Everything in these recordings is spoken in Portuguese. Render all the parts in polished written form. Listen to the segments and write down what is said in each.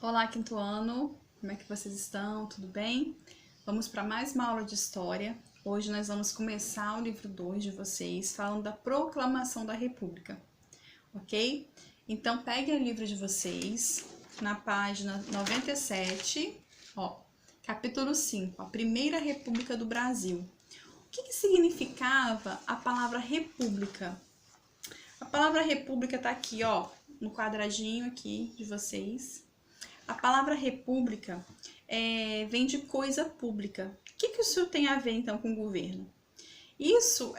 Olá, quinto ano, como é que vocês estão? Tudo bem? Vamos para mais uma aula de história. Hoje nós vamos começar o livro 2 de vocês, falando da Proclamação da República, ok? Então, peguem o livro de vocês, na página 97, ó, capítulo 5, a Primeira República do Brasil. O que significava a palavra república? A palavra república tá aqui, ó, no quadradinho aqui de vocês. A palavra república vem de coisa pública. O que o senhor tem a ver, então, com o governo? Isso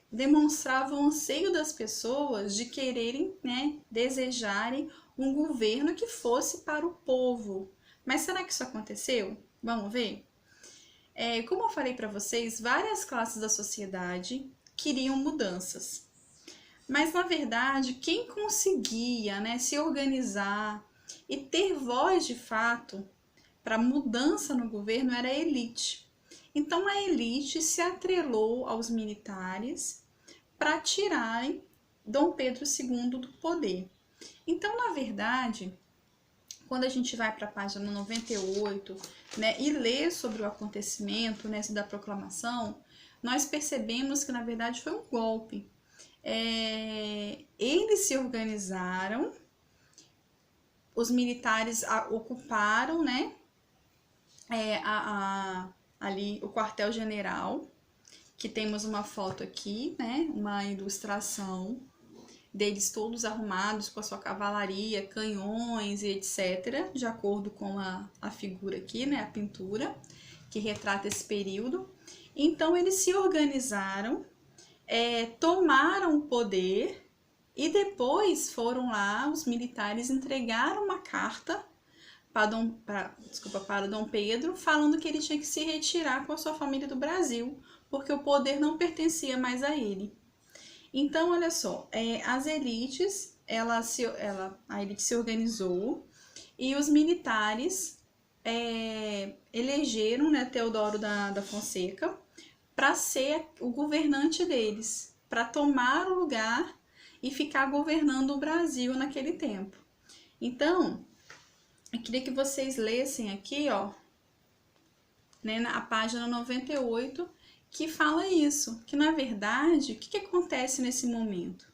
demonstrava o anseio das pessoas de quererem, desejarem um governo que fosse para o povo. Mas será que isso aconteceu? Vamos ver? Como eu falei para vocês, várias classes da sociedade queriam mudanças. Mas, na verdade, quem conseguia, se organizar e ter voz de fato para mudança no governo era a elite. Então a elite se atrelou aos militares para tirarem Dom Pedro II do poder. Então, na verdade, quando a gente vai para a página 98, e lê sobre o acontecimento da proclamação, nós percebemos que na verdade foi um golpe. Eles se organizaram, os militares ocuparam, ali o quartel-general, que temos uma foto aqui, uma ilustração deles todos arrumados com a sua cavalaria, canhões e etc., de acordo com a figura aqui, a pintura, que retrata esse período. Então, eles se organizaram, tomaram o poder. E depois foram lá, os militares entregaram uma carta para Dom Pedro, falando que ele tinha que se retirar com a sua família do Brasil, porque o poder não pertencia mais a ele. Então, olha só, as elites, a elite se organizou e os militares elegeram Teodoro da Fonseca para ser o governante deles, para tomar o lugar e ficar governando o Brasil naquele tempo. Então, eu queria que vocês lessem aqui, ó, na página 98, que fala isso, que na verdade, o que acontece nesse momento?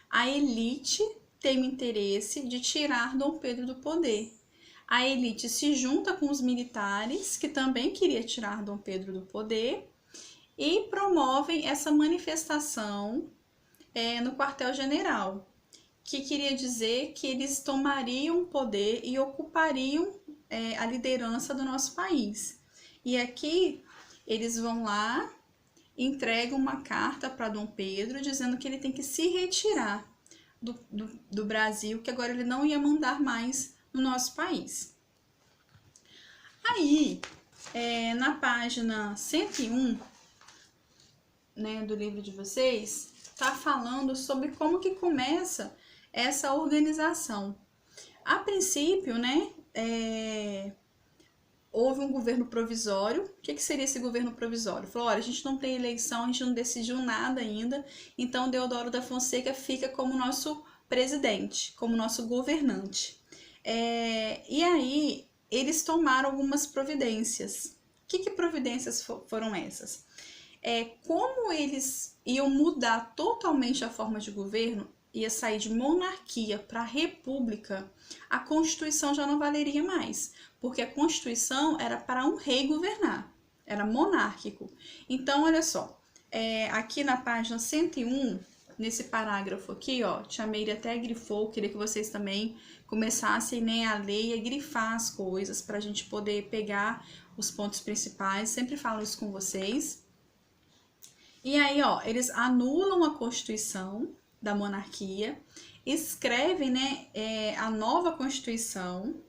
A elite tem o interesse de tirar Dom Pedro do poder. A elite se junta com os militares, que também queria tirar Dom Pedro do poder, e promovem essa manifestação no quartel-general, que queria dizer que eles tomariam o poder e ocupariam a liderança do nosso país. E aqui eles vão lá, entregam uma carta para Dom Pedro dizendo que ele tem que se retirar do Brasil, que agora ele não ia mandar mais no nosso país. Aí, na página 101, do livro de vocês, está falando sobre como que começa essa organização. A princípio, houve um governo provisório. O que seria esse governo provisório? Falou, olha, a gente não tem eleição, a gente não decidiu nada ainda, então Deodoro da Fonseca fica como nosso presidente, como nosso governante. E aí, eles tomaram algumas providências. Que providências foram essas? Como eles iam mudar totalmente a forma de governo, ia sair de monarquia para república, a Constituição já não valeria mais, porque a Constituição era para um rei governar, era monárquico. Então, olha só, aqui na página 101, nesse parágrafo aqui, ó, Tia Meire até grifou, queria que vocês também começassem a ler e a grifar as coisas, para a gente poder pegar os pontos principais, sempre falo isso com vocês. E aí, ó, eles anulam a Constituição da monarquia, escrevem, a nova Constituição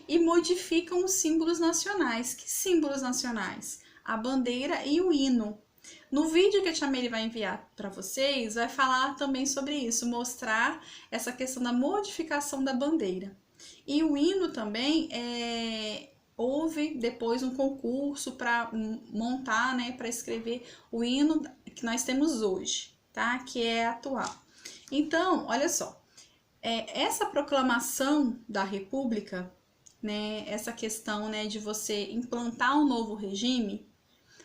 e modificam os símbolos nacionais. Que símbolos nacionais? A bandeira e o hino. No vídeo que a Tia Meire vai enviar para vocês, vai falar também sobre isso, mostrar essa questão da modificação da bandeira. E o hino também houve depois um concurso para montar, para escrever o hino que nós temos hoje, tá? Que é atual. Então, olha só, essa proclamação da República né, essa questão, né, de você implantar um novo regime.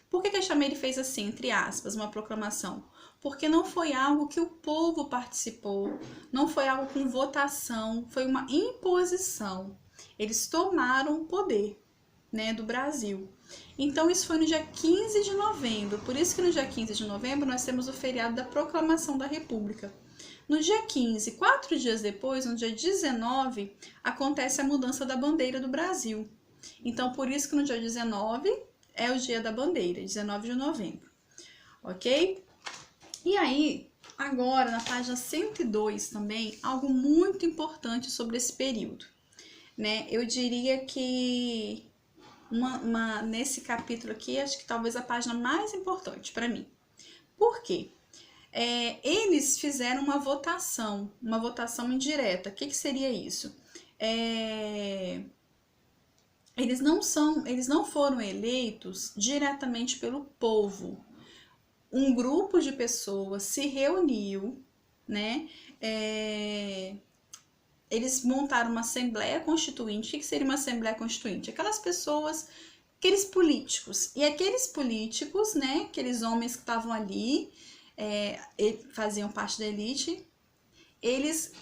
Por que a Chamere fez assim, entre aspas, uma proclamação? Porque não foi algo que o povo participou, não foi algo com votação, foi uma imposição. Eles tomaram o poder, né, do Brasil. Então isso foi no dia 15 de novembro, por isso que no dia 15 de novembro nós temos o feriado da Proclamação da República. No dia 15, 4 dias depois, no dia 19, acontece a mudança da bandeira do Brasil. Então por isso que no dia 19 é o dia da bandeira, 19 de novembro, ok? E aí, agora na página 102 também, algo muito importante sobre esse período, né? Eu diria que nesse capítulo aqui, acho que talvez a página mais importante para mim. Por quê? Eles fizeram uma votação indireta. O que seria isso? Eles não foram eleitos diretamente pelo povo. Um grupo de pessoas se reuniu, né? Eles montaram uma Assembleia Constituinte. O que seria uma Assembleia Constituinte? Aquelas pessoas, aqueles políticos. E aqueles políticos, né? Aqueles homens que estavam ali, faziam parte da elite, eles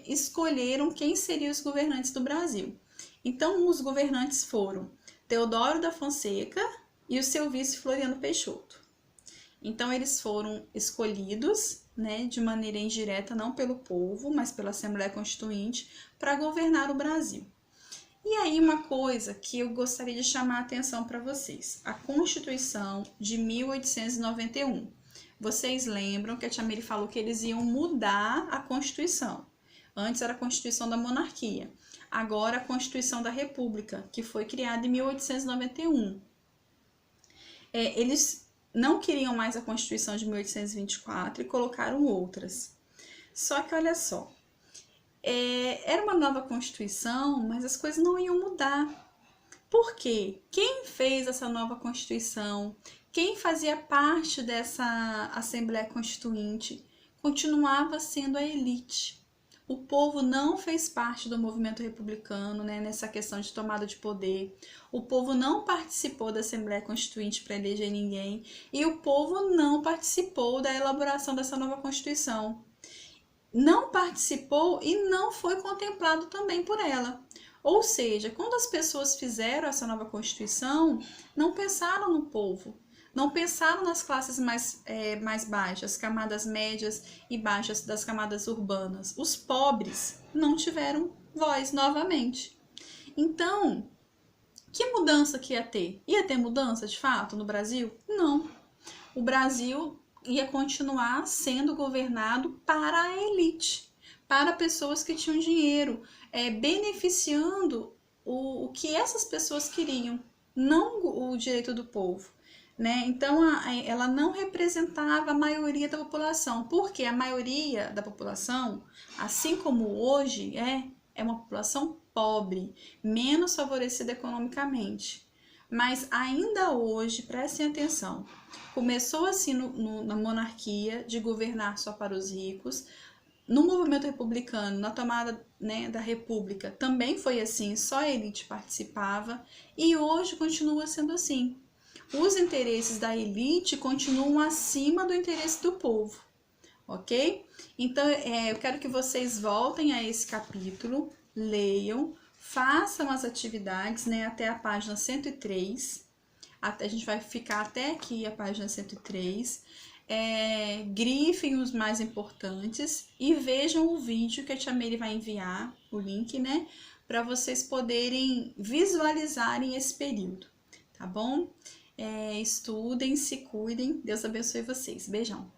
escolheram quem seriam os governantes do Brasil. Então, os governantes foram Teodoro da Fonseca e o seu vice Floriano Peixoto. Então, eles foram escolhidos, né, de maneira indireta, não pelo povo, mas pela Assembleia Constituinte, para governar o Brasil. E aí, uma coisa que eu gostaria de chamar a atenção para vocês: a Constituição de 1891. Vocês lembram que a Tia Mary falou que eles iam mudar a Constituição. Antes era a Constituição da Monarquia, agora a Constituição da República, que foi criada em 1891. Eles não queriam mais a Constituição de 1824 e colocaram outras. Só que olha só, era uma nova Constituição, mas as coisas não iam mudar. Por quê? Quem fez essa nova Constituição, quem fazia parte dessa Assembleia Constituinte, continuava sendo a elite. O povo não fez parte do movimento republicano, né, nessa questão de tomada de poder. O povo não participou da Assembleia Constituinte para eleger ninguém. E o povo não participou da elaboração dessa nova Constituição. Não participou e não foi contemplado também por ela. Ou seja, quando as pessoas fizeram essa nova Constituição, não pensaram no povo. Não pensaram nas classes mais baixas, camadas médias e baixas das camadas urbanas. Os pobres não tiveram voz novamente. Então, que mudança que ia ter? Ia ter mudança de fato no Brasil? Não. O Brasil ia continuar sendo governado para a elite, para pessoas que tinham dinheiro, beneficiando o que essas pessoas queriam, não o direito do povo. Né? Então, ela não representava a maioria da população, porque a maioria da população, assim como hoje, é uma população pobre, menos favorecida economicamente. Mas ainda hoje, prestem atenção, começou assim na monarquia de governar só para os ricos. No movimento republicano, na tomada, né, da república, também foi assim, só a elite participava, e hoje continua sendo assim. Os interesses da elite continuam acima do interesse do povo, ok? Então, eu quero que vocês voltem a esse capítulo, leiam, façam as atividades, né, até a página 103. A gente vai ficar até aqui a página 103. Grifem os mais importantes e vejam o vídeo que a Tia Mary vai enviar, o link, né, para vocês poderem visualizarem esse período, tá bom? Estudem, se cuidem, Deus abençoe vocês. Beijão!